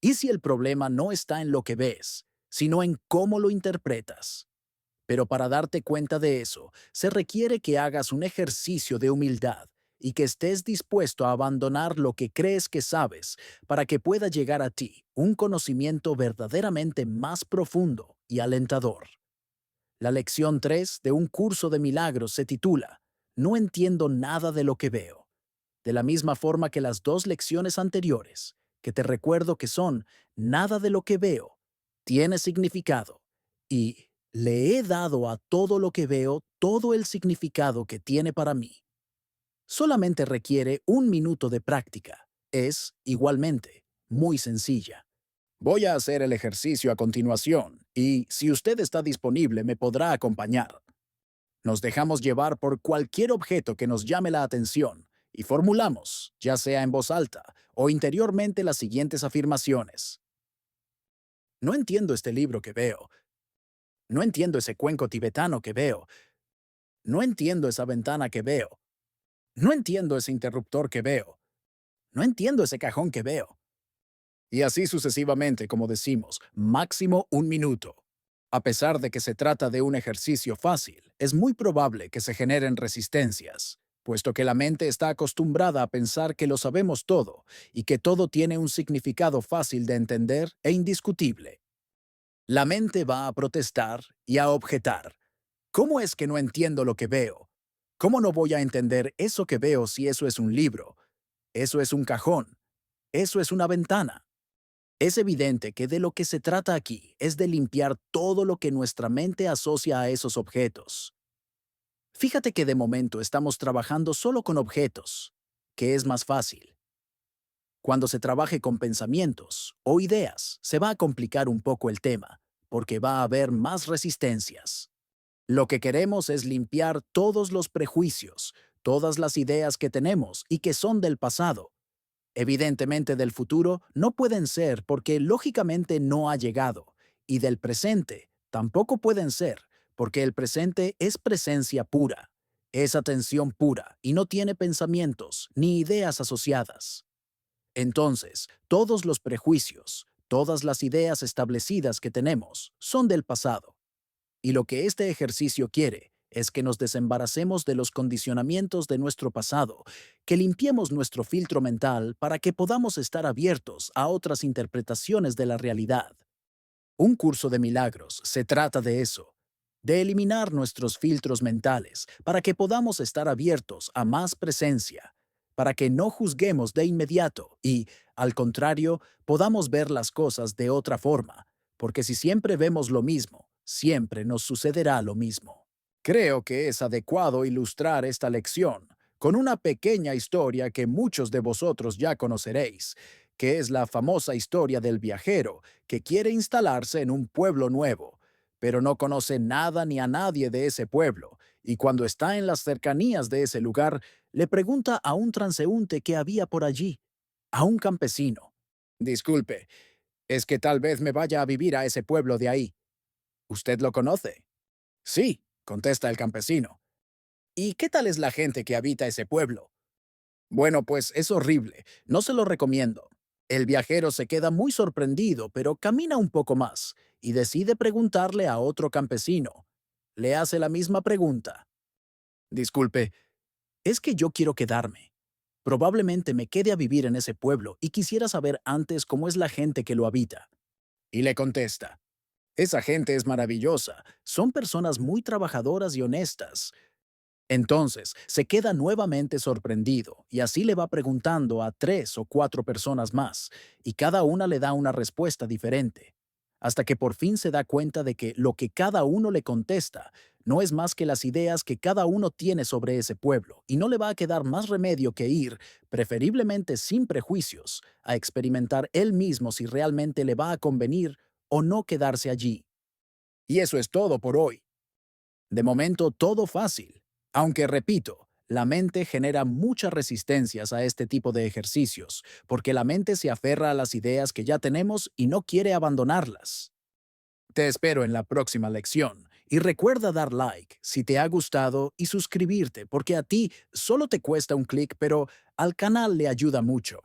¿Y si el problema no está en lo que ves, sino en cómo lo interpretas? Pero para darte cuenta de eso, se requiere que hagas un ejercicio de humildad y que estés dispuesto a abandonar lo que crees que sabes para que pueda llegar a ti un conocimiento verdaderamente más profundo y alentador. La lección 3 de un curso de milagros se titula No entiendo nada de lo que veo. De la misma forma que las dos lecciones anteriores, que te recuerdo que son nada de lo que veo tiene significado y le he dado a todo lo que veo todo el significado que tiene para mí. Solamente requiere un minuto de práctica. Es, igualmente, muy sencilla. Voy a hacer el ejercicio a continuación y, si usted está disponible, me podrá acompañar. Nos dejamos llevar por cualquier objeto que nos llame la atención y formulamos, ya sea en voz alta o interiormente, las siguientes afirmaciones. No entiendo este libro que veo. No entiendo ese cuenco tibetano que veo. No entiendo esa ventana que veo. No entiendo ese interruptor que veo. No entiendo ese cajón que veo. Y así sucesivamente, como decimos, máximo un minuto. A pesar de que se trata de un ejercicio fácil, es muy probable que se generen resistencias, puesto que la mente está acostumbrada a pensar que lo sabemos todo y que todo tiene un significado fácil de entender e indiscutible. La mente va a protestar y a objetar. ¿Cómo es que no entiendo lo que veo? ¿Cómo no voy a entender eso que veo si eso es un libro? Eso es un cajón. Eso es una ventana. Es evidente que de lo que se trata aquí es de limpiar todo lo que nuestra mente asocia a esos objetos. Fíjate que de momento estamos trabajando solo con objetos, que es más fácil. Cuando se trabaje con pensamientos o ideas, se va a complicar un poco el tema, porque va a haber más resistencias. Lo que queremos es limpiar todos los prejuicios, todas las ideas que tenemos y que son del pasado. Evidentemente del futuro no pueden ser porque lógicamente no ha llegado, y del presente tampoco pueden ser porque el presente es presencia pura, es atención pura y no tiene pensamientos ni ideas asociadas. Entonces, todos los prejuicios, todas las ideas establecidas que tenemos son del pasado. Y lo que este ejercicio quiere es que nos desembaracemos de los condicionamientos de nuestro pasado, que limpiemos nuestro filtro mental para que podamos estar abiertos a otras interpretaciones de la realidad. Un curso de milagros se trata de eso, de eliminar nuestros filtros mentales para que podamos estar abiertos a más presencia, para que no juzguemos de inmediato y, al contrario, podamos ver las cosas de otra forma, porque si siempre vemos lo mismo, siempre nos sucederá lo mismo. Creo que es adecuado ilustrar esta lección con una pequeña historia que muchos de vosotros ya conoceréis, que es la famosa historia del viajero que quiere instalarse en un pueblo nuevo, pero no conoce nada ni a nadie de ese pueblo, y cuando está en las cercanías de ese lugar, le pregunta a un transeúnte que había por allí, a un campesino. Disculpe, es que tal vez me vaya a vivir a ese pueblo de ahí. ¿Usted lo conoce? Sí, contesta el campesino. ¿Y qué tal es la gente que habita ese pueblo? Bueno, pues es horrible, no se lo recomiendo. El viajero se queda muy sorprendido, pero camina un poco más y decide preguntarle a otro campesino. Le hace la misma pregunta. Disculpe, es que yo quiero quedarme. Probablemente me quede a vivir en ese pueblo y quisiera saber antes cómo es la gente que lo habita. Y le contesta. Esa gente es maravillosa, son personas muy trabajadoras y honestas. Entonces, se queda nuevamente sorprendido y así le va preguntando a 3 o 4 personas más, y cada una le da una respuesta diferente, hasta que por fin se da cuenta de que lo que cada uno le contesta no es más que las ideas que cada uno tiene sobre ese pueblo, y no le va a quedar más remedio que ir, preferiblemente sin prejuicios, a experimentar él mismo si realmente le va a convenir o no quedarse allí. Y eso es todo por hoy. De momento, todo fácil. Aunque repito, la mente genera muchas resistencias a este tipo de ejercicios, porque la mente se aferra a las ideas que ya tenemos y no quiere abandonarlas. Te espero en la próxima lección y recuerda dar like si te ha gustado y suscribirte, porque a ti solo te cuesta un clic, pero al canal le ayuda mucho.